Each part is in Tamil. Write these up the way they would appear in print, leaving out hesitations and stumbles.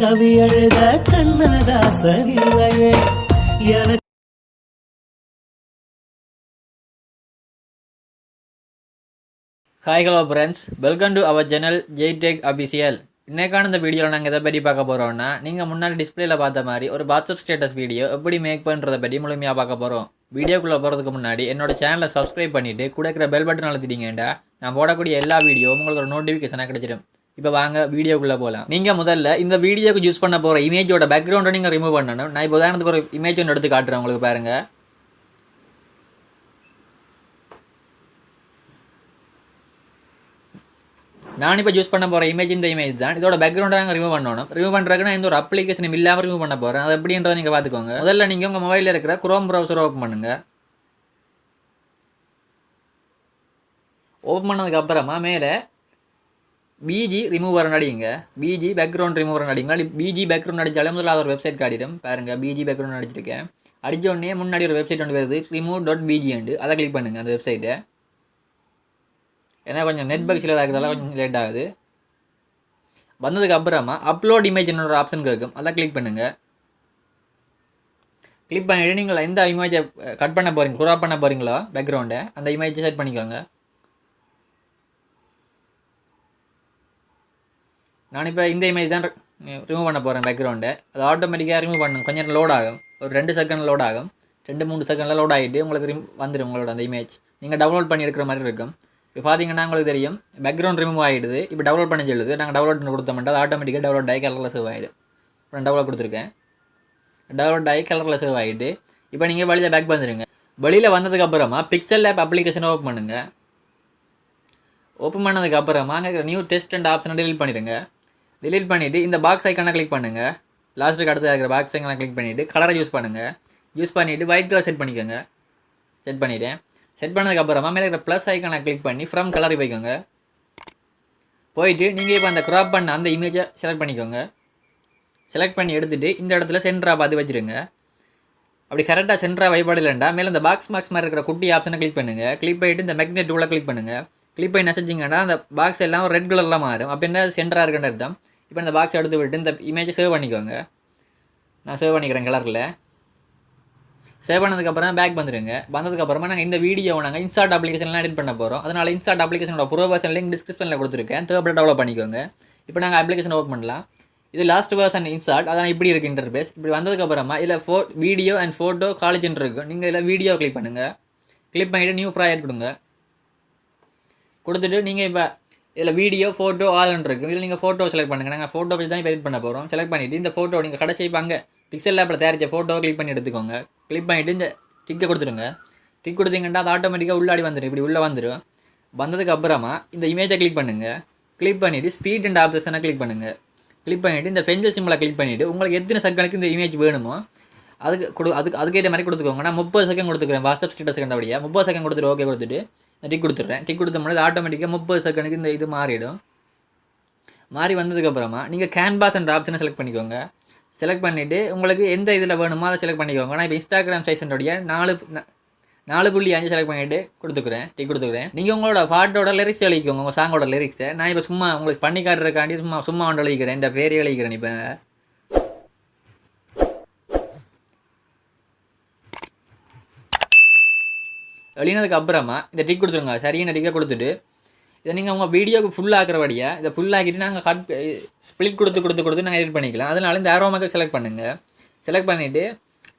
கவி எழுத கண்ணதாசன் இல்லையே எனக்கு. Hi hello friends, welcome to our channel 𝐒𝐇𝐀 official. இன்றைக்கான இந்த வீடியோவில் நாங்கள் எதை பற்றி பார்க்க போகிறோம்னா, நீங்கள் முன்னாடி டிஸ்பிளேல பார்த்த மாதிரி ஒரு வாட்ஸ்அப் ஸ்டேட்டஸ் வீடியோ எப்படி மேக் பண்ணுறதை பற்றி முழுமையாக பார்க்க போகிறோம். வீடியோக்குள்ளே போகிறதுக்கு முன்னாடி என்னோட சேனலை சப்ஸ்கிரைப் பண்ணிவிட்டு கூட இருக்கிற பெல் பட்டன் அழுத்திட்டீங்கன்னா நான் போடக்கூடிய எல்லா வீடியோவும் உங்களுக்கு ஒரு நோட்டிஃபிகேஷனாக கிடைச்சிடும். இப்போ வாங்க வீடியோக்குள்ளே போகலாம். நீங்கள் முதல்ல இந்த வீடியோக்கு யூஸ் பண்ண போகிற இமேஜோட பேக்ரவுண்டை நீங்கள் ரிமூவ் பண்ணணும். நான் இப்போ உதாரணத்துக்கு ஒரு இமேஜ் ஒன்று எடுத்து காட்டுறேன் உங்களுக்கு பாருங்கள். நான் இப்போ யூஸ் பண்ண போகிற இமேஜ் இந்த இமேஜ் தான். இதோட பேக்ரவுண்டை நாங்கள் ரிமூவ் பண்ணணும். ரிமூவ் பண்ணுறதுக்கு நான் இந்த ஒரு அப்ளிகேஷன் இல்லாமல் ரிமூவ் பண்ண போகிறேன். அது எப்படின்றத நீங்கள் பார்த்துக்கோங்க. முதல்ல நீங்கள் உங்கள் மொபைலில் இருக்கிற குரோம் ப்ரௌசரை ஓப்பன் பண்ணுங்கள். ஓப்பன் பண்ணதுக்கப்புறமா மேலே பிஜி ரிமூவர் அடிங்க. பிஜி பேக்ரவுண்ட் ரிமூவர் அடிங்க. பிஜி பேக்ரவுண்ட் அடித்தாலே முதல்ல அது ஒரு வெப்சைட் காட்டிடும். பாருங்கள், பிஜி பேக்ரவுண்ட் அடிச்சிருக்கேன். அடித்தோடனே முன்னாடி ஒரு வெப்சைட் ஒன்று வருது, remove.bg. அதை கிளிக் பண்ணுங்கள் அந்த வெப்சைட்டை. ஏன்னா கொஞ்சம் நெட் பக்ஸில் இருக்கிறதால கொஞ்சம் லேட் ஆகுது. வந்ததுக்கப்புறமா அப்லோட் இமேஜ்னு ஒரு ஆப்ஷன் இருக்கும், அதை கிளிக் பண்ணுங்கள். கிளிக் பண்ணிவிட்டு நீங்கள் எந்த இமேஜை கட் பண்ண போகிறீங்க, க்ராப் பண்ண போகிறீங்களோ பேக்ரவுண்டை, அந்த இமேஜை செட் பண்ணிக்கோங்க. நான் இப்போ இந்த இமேஜ் தான் ரிமூவ் பண்ண போகிறேன் பேக்ரவுண்டை. அது ஆட்டோமேட்டிக்காக ரிமூவ் பண்ணுங்க. கொஞ்சம் லோட் ஆகும், ஒரு 2 செகண்ட் லோட் ஆகும். 2-3 செகண்டில் லோட் ஆகிட்டு உங்களுக்கு வந்துடும் உங்களோட அந்த இமேஜ். நீங்கள் டவுன்லோட் பண்ணி எடுக்கிற மாதிரி இருக்கும். இப்போ பார்த்தீங்கன்னா உங்களுக்கு தெரியும் பேக்ரவுண்ட் ரிமூவ் ஆகிடுது. இப்போ டவுன்லோட் பண்ணி சொல்லுது. நாங்கள் டவுன்லோட் பண்ணி கொடுத்தோம்னா அது ஆட்டோமேட்டிக்காக டவுன்லோட் ஆகி கலரில் சேவ் ஆகிடும். இப்போ நான் டவுன்லோட் கொடுத்துருக்கேன். டவுன்லோட் ஆகி கலரில் சேவ் ஆகிட்டு இப்போ நீங்கள் வெளியில் பேக் வந்துடுங்க. வெளியில் வந்ததுக்கப்புறமா பிக்சல் ஆப் அப்ளிகேஷனை ஓப்பன் பண்ணுங்கள். ஓப்பன் பண்ணதுக்கப்புறமா அங்கே நியூ டெஸ்ட் அண்ட் ஆப்ஷனை டிலீட் பண்ணிடுங்க. டிலீட் பண்ணிவிட்டு இந்த பாக்ஸ் ஐக்கானை கிளிக் பண்ணுங்கள். லாஸ்ட்டுக்கு அடுத்து இருக்கிற பாக்ஸ் ஐக்கானை கிளிக் பண்ணிவிட்டு கலரை யூஸ் பண்ணுங்கள். யூஸ் பண்ணிவிட்டு ஒயிட் கலர் செட் பண்ணிக்கோங்க. செட் பண்ணிவிட்டேன். செட் பண்ணதுக்கப்புறமா மேலே இருக்கிற ப்ளஸ் ஐக்கானை கிளிக் பண்ணி ஃப்ரம் கலர் போய்க்கோங்க. போயிட்டு நீங்கள் இப்போ அந்த க்ராப் பண்ண அந்த இமேஜை செலக்ட் பண்ணிக்கோங்க. செலக்ட் பண்ணி எடுத்துகிட்டு இந்த இடத்துல சென்டராக பார்த்து வச்சுருங்க. அப்படி கரெக்டாக சென்டராக வைப்பாடு இல்லைண்டா மேலே இந்த பாக்ஸ் மாதிரி இருக்கிற குட்டி ஆப்ஷனை கிளிக் பண்ணுங்கள். கிளிக் பண்ணிவிட்டு இந்த மேக்னெட் டூலை கிளிக் பண்ணுங்கள். கிளிக் பண்ணி நெசச்சிங்கன்னா அந்த பாக்ஸ் எல்லாம் ரெட் கலரில் மாறும். அப்போ என்ன சென்டராக இருக்குன்னு அர்த்தம். இப்போ இந்த பாக்ஸ் எடுத்து விட்டு இந்த இமேஜை சேவ் பண்ணிக்கோங்க. நான் சேவ் பண்ணிக்கிறேன் கலரில். சேவ் பண்ணதுக்கப்புறம் பேக் வந்துடுங்க. வந்ததுக்கப்புறமா நாங்கள் இந்த வீடியோவை நாங்கள் இன்ஷாட் அப்ளிகேஷன்லாம் எடிட் பண்ண போகிறோம். அதனால் இன்ஷாட் அப்ளிகேஷனோட ப்ரோ வெர்ஷன் லிங்க் டிஸ்கிரிப்ஷனில் கொடுத்துருக்கேன். தேவைப்பட டெவலப் பண்ணிக்கோங்க. இப்போ நாங்கள் அப்ளிகேஷன் ஓப்பன் பண்ணலாம். இது லாஸ்ட் வெர்ஷன் இன்ஷாட். அதனால் இப்படி இருக்குது இன்டர்ஃபேஸ். இப்படி வந்ததுக்கப்புறமா இதில் வீடியோ அண்ட் ஃபோட்டோ காலேஜ்னு இருக்கும். நீங்கள் இதில் வீடியோ கிளிக் பண்ணுங்கள். கிளிக் பண்ணிவிட்டு நியூ ப்ராஜெக்ட் கொடுங்க. கொடுத்துட்டு நீங்கள் இப்போ இதில் வீடியோ ஃபோட்டோ ஆல்னு இருக்குது. இதில் நீங்கள் ஃபோட்டோ செலக்ட் பண்ணுங்கள். நாங்கள் ஃபோட்டோ பற்றி தான் இப்போ எடிட் பண்ண போகிறோம். செலக்ட் பண்ணிவிட்டு இந்த ஃபோட்டோ நீங்கள் கடைசி இப்போ அங்கே பிக்சல் ஆப்பில் தயாரித்த ஃபோட்டோவை கிளிக் பண்ணி எடுத்துக்கோங்க. கிளிக் பண்ணிவிட்டு இந்த டிக்கை கொடுத்துருங்க. டிக் கொடுத்தீங்கன்னா அது ஆட்டோமேட்டிக்காக உள்ளாடி வந்துடும். இப்படி உள்ளே வந்துடும். வந்ததுக்கப்புறமா இந்த இமேஜை கிளிக் பண்ணுங்கள். கிளிக் பண்ணிவிட்டு ஸ்பீட் அண்ட் ஆப்ஷனை கிளிக் பண்ணுங்கள். கிளிக் பண்ணிவிட்டு இந்த பென்சில் சிம்பிளை கிளிக் பண்ணிவிட்டு உங்களுக்கு எத்தனை செகண்டுக்கு இந்த இமேஜ் வேணுமோ அதுக்கேற்ற மாதிரி கொடுத்துக்கோங்க. நான் 30 செகண்ட் கொடுத்துக்கிறேன். வாட்ஸ்அப் ஸ்டேட்டஸ் கண்டபடியாக 30 செகண்ட் கொடுத்துட்டு ஓகே கொடுத்துட்டு டிக் கொடுத்துட்றேன். டிக் கொடுத்த முன்னாடி ஆட்டோமேட்டிக்காக 30 செகண்டுக்கு இந்த இது மாறிடும். மாறி வந்ததுக்கப்புறமா நீங்கள் கேன்வாஸ் என்ற ஆப்ஷனை செலக்ட் பண்ணிக்கோங்க. செலக்ட் பண்ணிவிட்டு உங்களுக்கு எந்த இதில் வேணுமோ அதை செலக்ட் பண்ணிக்கோங்க. நான் இப்போ இன்ஸ்டாகிராம் சைஸோடைய 4.5 செலக்ட் பண்ணிவிட்டு கொடுத்துக்கிறேன். டிக் கொடுத்துக்கிறேன். நீங்கள் உங்களோட பாட்டோட லிரிக்ஸ் எழுதிக்கோங்க. உங்கள் சாங்கோட லிரிக்ஸை நான் இப்போ சும்மா உங்களுக்கு பண்ணி காட்டுறதுக்காண்டி சும்மா ஒன்று எழுதிக்கிறேன். இந்த பேரே எழுதிக்கிறேன். இப்போ எழுதினதுக்கப்புறமா இந்த டிக் கொடுத்துருங்க. சரியான டிக்கை கொடுத்துட்டு இதை நீங்கள் உங்கள் வீடியோக்கு ஃபுல்லாகிறபடியாக இதை ஃபுல்லாகிட்டு நாங்கள் ஸ்ப்ளிட் கொடுத்து நாங்கள் எடிட் பண்ணிக்கலாம். அதனால இந்த ஆரோ மார்க்கை செலக்ட் பண்ணுங்கள். செலக்ட் பண்ணிவிட்டு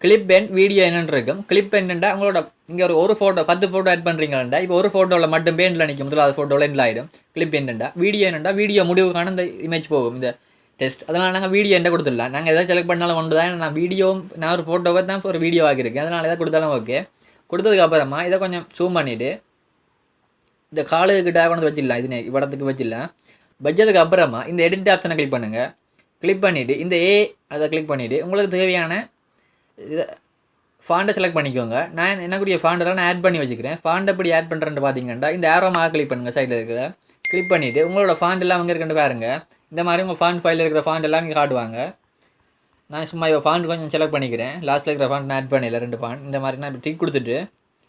கிளிப் எண்ட் வீடியோ என்னென்னு இருக்கும். கிளிப் என்னென்னா உங்களோட இங்கே ஒரு ஃபோட்டோ 10 ஃபோட்டோ ஆட் பண்ணுறீங்களா இப்போ ஒரு ஃபோட்டோவில் மட்டும் பெயிண்டில் நிற்கும். முதல்ல அது ஃபோட்டோவில் எண்டில் ஆகிடும். கிளிப் என்னென்னா வீடியோ முடிவுக்கான இந்த இமேஜ் போகும் இந்த டெஸ்ட். அதனால் நாங்கள் வீடியோ என்ன கொடுத்துடலாம். நாங்கள் எதாவது செலக்ட் பண்ணாலும் ஒன்று தான். நான் ஒரு ஃபோட்டோவை தான் ஒரு வீடியோ ஆகியிருக்கேன். அதனால் எதாவது கொடுத்தாலும் ஓகே. கொடுத்ததுக்கப்புறமா இதை கொஞ்சம் ஜூம் பண்ணிவிட்டு இந்த காலுக்கிட்ட கொண்டு வச்சிடலாம். இது படத்துக்கு வச்சிடலாம். வச்சதுக்கு அப்புறமா இந்த எடிட் ஆப்ஷனை கிளிக் பண்ணுங்கள். கிளிக் பண்ணிவிட்டு இந்த அதை கிளிக் பண்ணிவிட்டு உங்களுக்கு தேவையான இதை ஃபாண்டை செலக்ட் பண்ணிக்கோங்க. நான் என்னக்கூடிய ஃபாண்டெல்லாம் நான் ஆட் பண்ணி வச்சுக்கிறேன். ஃபாண்ட் எப்படி ஆட் பண்ணுறேன்னு பார்த்தீங்கன்னா இந்த ஆரோ மார்க் கிளிக் பண்ணுங்கள். சைடில் இருக்கிற கிளிக் பண்ணிவிட்டு உங்களோட ஃபாண்ட் எல்லாம் அங்கே இருக்குன்னு பாருங்கள். இந்த மாதிரி உங்கள் ஃபாண்ட் ஃபைலில் இருக்கிற ஃபாண்ட் எல்லாம் இங்கே காட்டுவாங்க. நான் சும்மா இப்போ ஃபாண்ட் கொஞ்சம் செலக்ட் பண்ணிக்கிறேன். லாஸ்ட்டில் இருக்கிற ஃபாண்ட் நான் ஆட் பண்ணிடல 2 ஃபாண்ட். இந்த மாதிரி நான் இப்போ டிக் கொடுத்துட்டு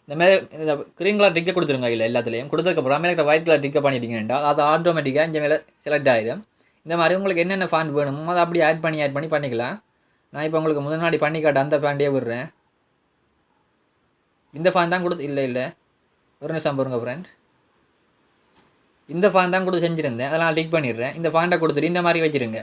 இந்த மாதிரி இந்த க்ரீன் கலர் டிக்கை கொடுத்துருங்க. இல்லை எல்லாத்துலேயும் கொடுத்ததுக்கப்புறம் மேலே இருக்கிற ஒயிட் கலர் டிக்கை பண்ணிட்டீங்கன்னா அது ஆட்டோமேட்டிக்காக இங்கே மேலே செலக்ட் ஆகிடும். இந்த மாதிரி உங்களுக்கு என்னென்ன ஃபாண்ட் வேணுமோ அதை அப்படியே ஆட் பண்ணி பண்ணிக்கலாம். நான் இப்போ உங்களுக்கு முன்னாடி பண்ணி காட்ட அந்த ஃபாண்டே விடுறேன். இந்த ஃபாண்ட் தான் கொடுத்து இல்லை ஒரு நிமிஷம் பாருங்க ஃப்ரெண்ட். இந்த ஃபாண்ட் தான் கொடுத்து செஞ்சுருந்தேன், அதெல்லாம் டிக் பண்ணிடுறேன். இந்த ஃபாண்டை கொடுத்துட்டு இந்த மாதிரி வச்சுருங்க.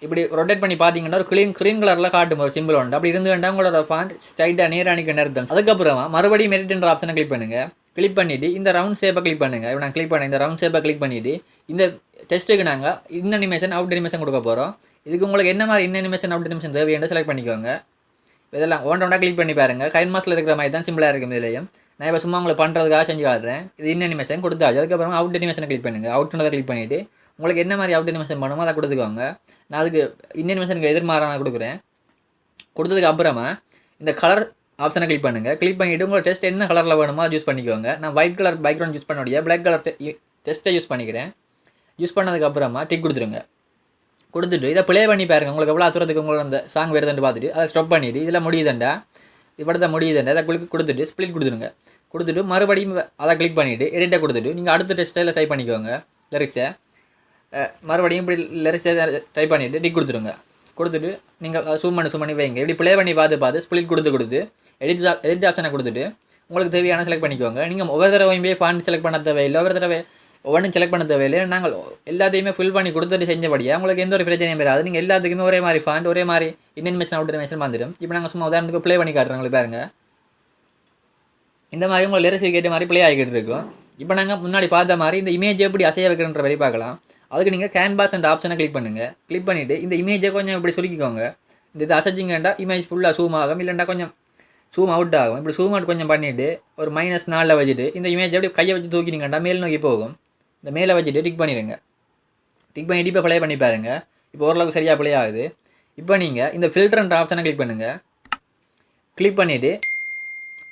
இப்படி ரொட்டேட் பண்ணி பார்த்தீங்கன்னா ஒரு க்ரீன் கலரில் காட்டும் ஒரு சிம்பிள் உண்டு. அப்படி இருந்துகிட்டா உங்களோட ஃபாண்ட் ஸ்ட்ரைட்டாக நேராக அர்த்தம். அதுக்கப்புறமா மறுபடியும் மெரிட்ன்ற ஆப்ஷனை கிளிக் பண்ணுங்கள். கிளிக் பண்ணிவிட்டு இந்த ரவுண்ட் ஷேப்பை கிளிக் பண்ணுங்கள். இப்போ நான் கிளிக் பண்ணேன், இந்த ரவுண்ட் ஷேப்பை கிளிக் பண்ணிவிட்டு இந்த டெஸ்ட்டுக்கு நாங்கள் இன் அனிமேஷன் அவுட் அனிமேஷன் கொடுக்க போகிறோம். இதுக்கு உங்களுக்கு என்ன மாதிரி இன் அனிமேஷன் அவுட் அனிமேஷன் தேவைன்னு செலக்ட் பண்ணிக்கோங்க. இதெல்லாம் ஒன்றா கிளிக் பண்ணி பாருங்கள். KineMasterல இருக்கிற மாதிரி தான் சிம்பிளாக இருக்கும். இதுலேயும் நான் இப்போ சும்மா உங்களுக்கு பண்ணுறதுக்காக செஞ்சு காட்டுறேன். இது இன் அனிமேஷன் கொடுத்தாச்சு. அதுக்கப்புறமா அவுட் அனிமேஷனை கிளிக் பண்ணுங்கள். அவுட்ன்றதை கிளிக் பண்ணிவிட்டு உங்களுக்கு என்ன மாதிரி அவுட் அனிமேஷன் பண்ணுமோ அதை கொடுத்துக்கோங்க. நான் அதுக்கு இன் அனிமேஷனுக்கு எதிர்மாறான கொடுக்குறேன். கொடுத்ததுக்கு அப்புறமா இந்த கலர் ஆப்ஷனை கிளிக் பண்ணுங்கள். கிளிக் பண்ணிவிட்டு உங்கள் டெஸ்ட் என்ன கலரில் வேணுமோ அதை யூஸ் பண்ணிக்கோங்க. நான் ஒயிட் கலர் பேக்ரவுண்ட் யூஸ் பண்ண முடியாது, பிளாக் கலர் டெஸ்ட்டை யூஸ் பண்ணிக்கிறேன். யூஸ் பண்ணதுக்கப்புறமா டிக் கொடுத்துருங்க. கொடுத்துட்டு இதை ப்ளே பண்ணி பாருங்கள். உங்களுக்கு எவ்வளோ அச்சுறதுக்கு உங்களுக்கு அந்த சாங் வருதுன்னு பார்த்துட்டு அதை ஸ்டாப் பண்ணிவிட்டு இதில் முடியுதுண்டா இப்படி முடியுதுண்டா அதை கொடுத்துட்டு ஸ்ப்ளிட் கொடுத்துருங்க. கொடுத்துட்டு மறுபடியும் அதை கிளிக் பண்ணிவிட்டு எடிட்டை கொடுத்துட்டு நீங்கள் அடுத்த டெஸ்ட்டில் டைப் பண்ணிக்கோங்க. லிரிக்ஸை மறுபடியும் இப்படி லிரிக்ஸை டைப் பண்ணிவிட்டு டிக் கொடுத்துருங்க. கொடுத்துட்டு நீங்கள் சூம் பண்ணி வைங்க. இப்படி ப்ளே பண்ணி பார்த்து ஸ்ப்ளிட் கொடுத்து எடிட் ஆப்ஷனை கொடுத்துட்டு உங்களுக்கு தேவையான செலக்ட் பண்ணிக்கோங்க. நீங்கள் ஒவ்வொரு தடவையுமே ஃபாண்ட் செலக்ட் பண்ண தேவையில்லை, ஒவ்வொரு தடவை ஒவ்வொன்றும் செலக்ட் பண்ண தேவையில்லை. நாங்கள் எல்லாத்தையுமே ஃபில் பண்ணி கொடுத்துட்டு செஞ்சபடியாக உங்களுக்கு எந்த ஒரு பிரச்சனையும் வராது. நீங்கள் எல்லாத்துக்குமே ஒரே மாதிரி ஃபாண்ட் ஒரே மாதிரி இன் அனிமேஷன் அவுட் அனிமேஷன் வந்துடும். இப்போ நாங்கள் சும்மா உதாரணத்துக்கு ப்ளே பண்ணி காட்டுறோம் பாருங்கள். இந்த மாதிரி உங்களுக்கு லிரிக்ஸ் கேட்ட மாதிரி ப்ளே ஆகிக்கிட்டு இருக்கும். இப்போ நாங்கள் முன்னாடி பார்த்த மாதிரி இந்த இமேஜ் எப்படி அசைய வைக்கிறன்ற வரை பார்க்கலாம். அதுக்கு நீங்கள் கேன்வாஸ் என்ற ஆப்ஷனை கிளிக் பண்ணுங்கள். கிளிக் பண்ணிவிட்டு இந்த இமேஜை கொஞ்சம் இப்படி சுருக்கிக்கோங்க. இந்த இது அசைச்சிங்கண்டா இமேஜ் ஃபுல்லாக ஜூம் ஆகும், இல்லைண்டா கொஞ்சம் ஜூம் அவுட் ஆகும். இப்படி ஜூம் அவுட் கொஞ்சம் பண்ணிவிட்டு ஒரு -4 வச்சுட்டு இந்த இமேஜ் எப்படி கையை வச்சு தூக்கினீங்கண்டா மேல் நோக்கி போகும். இந்த மேலே வச்சுட்டு டிக் பண்ணிடுங்க. டிக் பண்ணிவிட்டு இப்போ ப்ளே பண்ணி பாருங்கள். இப்போ ஓரளவுக்கு சரியாக ப்ளே ஆகுது. இப்போ நீங்கள் இந்த ஃபில்டர்ன்ற ஆப்ஷனை கிளிக் பண்ணுங்கள். கிளிக் பண்ணிவிட்டு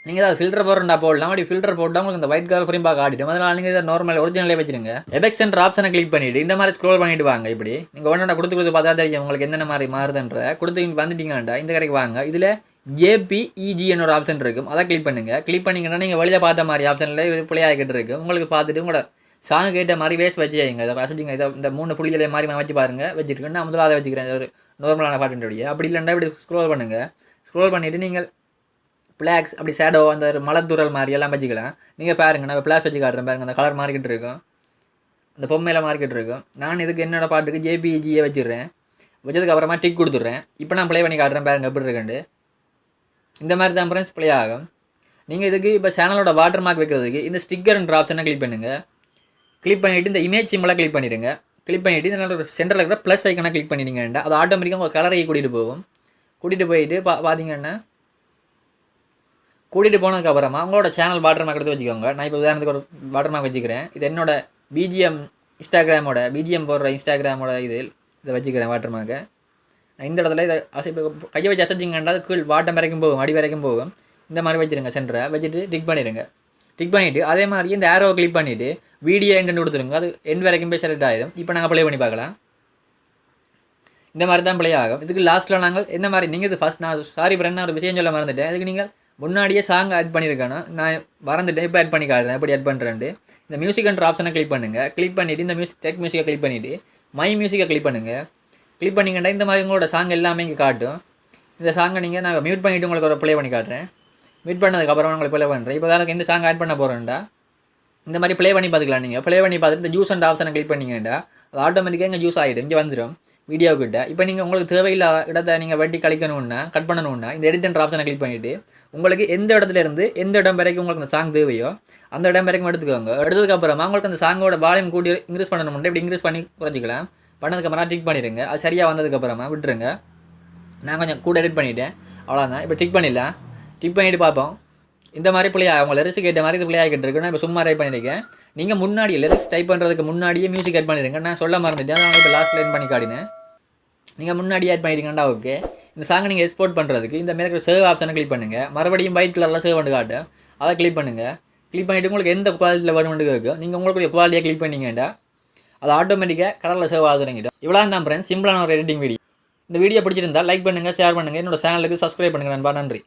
நீங்கள் ஏதாவது ஃபில்டர் போடுறா போடலாம். அப்படி ஃபில்டர் போட்டால் உங்களுக்கு இந்த ஒயிட் கலர் ஃப்ரேம் பார்க்க ஆடிடும். அதனால் நீங்கள் இதை நார்மல் ஒரிஜினலே வச்சுருங்க. எஃபெக்ட்ஸ்ன்ற ஆப்ஷனை கிளிக் பண்ணிவிட்டு இந்த மாதிரி ஸ்க்ரோல் பண்ணிட்டு வாங்க. இப்படி நீங்கள் ஒன்றா கொடுத்து பார்த்தா தெரியும் உங்களுக்கு என்னென்ன மாதிரி மாறுதுன்ற. கொடுத்து வந்துட்டீங்கண்டா இந்த கடைக்கு வாங்க. இதில் JPEG ஒரு ஆப்ஷன் இருக்கும், அதை கிளிக் பண்ணுங்கள். கிளிக் பண்ணிங்கன்னா நீங்கள் வெளியில் பார்த்த மாதிரி ஆப்ஷனில் இது ப்ளே ஆகிக்கிட்டு இருக்கும். உங்களுக்கு பார்த்துட்டு உங்களோட சாங் கேட்ட மாதிரி வேஸ்ட் வச்சு வைங்க. இதை வச்சுங்க. இதை இந்த 3 புள்ளிகளை மாதிரி நான் வச்சு பாருங்கள். வச்சுருக்கேன். நான் முதல்ல அதை வச்சுக்கிறேன். ஒரு நார்மலான பாட்டுடைய. அப்படி இல்லைன்னா இப்படி ஸ்க்ரோல் பண்ணுங்கள். ஸ்க்ரோல் பண்ணிவிட்டு நீங்கள் பிளாக்ஸ் அப்படி ஷேடோ அந்த மலத்துறல் மாதிரி எல்லாம் வச்சுக்கலாம். நீங்கள் பாருங்கள், நான் பிளாஸ் வச்சு காட்டுறேன் பாருங்கள். அந்த கலர் மார்க்கெட் இருக்கும், அந்த பொம்மையில் மார்க்கெட் இருக்கும். நான் இதுக்கு என்னோடய பாட்டுக்கு JPEG வச்சுடுறேன். வச்சதுக்கப்புறமா டிக் கொடுத்துட்றேன். இப்போ நான் ப்ளே பண்ணி காட்டுறேன் பாருங்கள் எப்படி இருக்குண்டு. இந்த மாதிரி தான் ஃப்ரெண்ட்ஸ் ப்ளே ஆகும். நீங்கள் இதுக்கு இப்போ சேனலோட வாட்டர் மார்க் வைக்கிறதுக்கு இந்த ஸ்டிக்கர்ன்ற ஆப்ஷனை கிளிக் பண்ணுங்கள். கிளிக் பண்ணிவிட்டு இந்த இமேஜ் சிம்பிளை கிளிக் பண்ணிவிடுங்க. கிளிக் பண்ணிவிட்டு இந்த சென்டரில் இருக்கிற ப்ளஸ் ஐக்கனை கிளிக் பண்ணிட்டீங்கன்னா அது ஆட்டோமேட்டிக்காக உங்கள் கலரையை கூட்டிகிட்டு போகும். கூட்டிகிட்டு போயிட்டு பார்த்தீங்கன்னா கூட்டிகிட்டு போனதுக்கப்புறமா உங்களோட சேனல் வாட்டர் மார்க் எடுத்து வச்சுக்கோங்க. நான் இப்போ உதாரணத்துக்கு ஒரு வாட்டர் மார்க் வச்சுக்கிறேன். இது என்னோட BGM இன்ஸ்டாகிராமோட BGM போடுற இன்ஸ்டாகிராமோட இதை வச்சுக்கிறேன் வாட்டர் மார்க்கை. நான் இந்த இடத்துல இதை கையை வச்சு அசைச்சிங்கன்னா அது கீழ் வாட்டம் வரைக்கும் போகும், அடி வரைக்கும் போகும். இந்த மாதிரி வச்சுருங்க. சென்டரை வச்சுட்டு டிக் பண்ணிடுங்க. டிக் பண்ணிவிட்டு அதே மாதிரி இந்த ஆரோவை கிளிக் பண்ணிவிட்டு வீடியோ எண்டு கொடுத்துருங்க. அது எண்ட் வரைக்கும் போய் செலக்ட் ஆகிடும். இப்போ நாங்கள் ப்ளே பண்ணி பார்க்கலாம். இந்த மாதிரி தான் ப்ளே ஆகும். இதுக்கு லாஸ்ட்டில் நாங்கள் என்ன மாதிரி நீங்கள் இது ஃபஸ்ட் நான் சாரி ஃப்ரெண்ட் நான் ஒரு விஷயம் சொல்ல மறந்துட்டேன். இதுக்கு நீங்கள் முன்னாடியே சாங் ஆட் பண்ணியிருக்கேன்னா நான் மறந்துட்டேன். இப்போ ஆட் பண்ணி காட்டுறேன் எப்படி ஆட் பண்ணுறேன்ட்டு. இந்த மியூசிக்ன்ற ஆப்ஷனை கிளிக் பண்ணுங்கள். கிளிக் பண்ணிவிட்டு இந்த டெக் மியூசிக்கை கிளிக் பண்ணிவிட்டு மை மியூசிக்கை கிளிக் பண்ணுங்கள். கிளிக் பண்ணிங்கன்னா இந்த மாதிரி உங்களோட சாங் எல்லாமே இங்கே காட்டும். இந்த சாங்கை நீங்கள் நான் மியூட் பண்ணிவிட்டு உங்களுக்கு ஒரு ப்ளே பண்ணி காட்டுறேன். மியூட் பண்ணதுக்கப்புறம் உங்களுக்கு ப்ளே பண்ணுறேன். இப்போ எனக்கு இந்த சாங் ஆட் பண்ண போகிறேன்டா இந்த மாதிரி ப்ளே பண்ணி பார்த்துக்கலாம். நீங்கள் ப்ளே பண்ணி பார்த்துட்டு இந்த ஜூஸ் அண்ட் ஆப்ஷனை கிளிக் பண்ணிங்கண்டா அது ஆட்டோமேட்டிக்காக இங்கே ஜூஸ் ஆகிடும், இங்கே வந்துடும் வீடியோக்கிட்ட. இப்போ நீங்கள் உங்களுக்கு தேவையில்லாத இடத்த நீங்கள் வெட்டி கழிக்கணுன்னா கட் பண்ணணுன்னா இந்த எடிட்ன்ற ஆப்ஷனை கிளிக் பண்ணிவிட்டு உங்களுக்கு எந்த இடத்துல இருந்து எந்த இடம் வரைக்கும் உங்களுக்கு அந்த சாங் தேவையோ அந்த இடம் வரைக்கும் எடுத்துக்கோங்க. எடுத்ததுக்கப்புறமா உங்களுக்கு அந்த சாங்கோட வால்யூம் கூட்டி இன்க்ரீஸ் பண்ணணும்னா இப்படி இன்க்ரீஸ் பண்ணி குறைச்சிக்கலாம். பண்ணதுக்கப்புறம் டிக் பண்ணிடுங்க. அது சரியாக வந்ததுக்கப்புறமா விட்டுருங்க. நான் கொஞ்சம் கூட எடிட் பண்ணிவிட்டேன், அவ்வளோதான். இப்போ டிக் பண்ணிடலாம். டிக் பண்ணிவிட்டு பார்ப்போம். இந்த மாதிரி ப்ளே ஆகும். உங்கள் லிரிக்ஸ் கேட்ட மாதிரி இது ப்ளே ஆகிட்டு இருக்கு. நான் இப்போ சும்மா டைப் பண்ணியிருக்கேன். நீங்கள் முன்னாடி லிரிக்ஸ் டைப் பண்ணுறதுக்கு முன்னாடியே மியூசிக் ஆட் பண்ணிடுங்க. நான் சொல்ல மறந்துட்டேன், நான் இப்போ லாஸ்ட் லைன் பண்ணி காட்டினேன். நீங்கள் முன்னாடி ஆட் பண்ணிட்டீங்கன்னா ஓகே. இந்த சாங்கை நீங்கள் எக்ஸ்போர்ட் பண்ணுறதுக்கு இந்த மேலே சேவ் ஆப்ஷனை கிளிக் பண்ணுங்கள். மறுபடியும் ஒயிட் கலரில் சேவ் பண்ணி காட்டும், அதை கிளிக் பண்ணுங்கள். கிளிக் பண்ணிவிட்டு உங்களுக்கு எந்த குவாலிட்டியில் வேணுமெண்டு இருக்கும் நீங்கள் உங்களுடைய குவாலிட்டியை கிளிக் பண்ணிங்கன்னா அது ஆட்டோமேட்டிக்காக கலரில் சேவ் ஆக தொடங்கிடும். இவ்வளோ தான் ஃப்ரெண்ட்ஸ், சிம்பிளான ஒரு எடிட்டிங் வீடியோ. இந்த வீடியோ பிடிச்சிருந்தால் லைக் பண்ணுங்கள், ஷேர் பண்ணுங்கள், என்னோட சேனலுக்கு சப்ஸ்கிரைப் பண்ணுங்கள் நண்பா. நன்றி.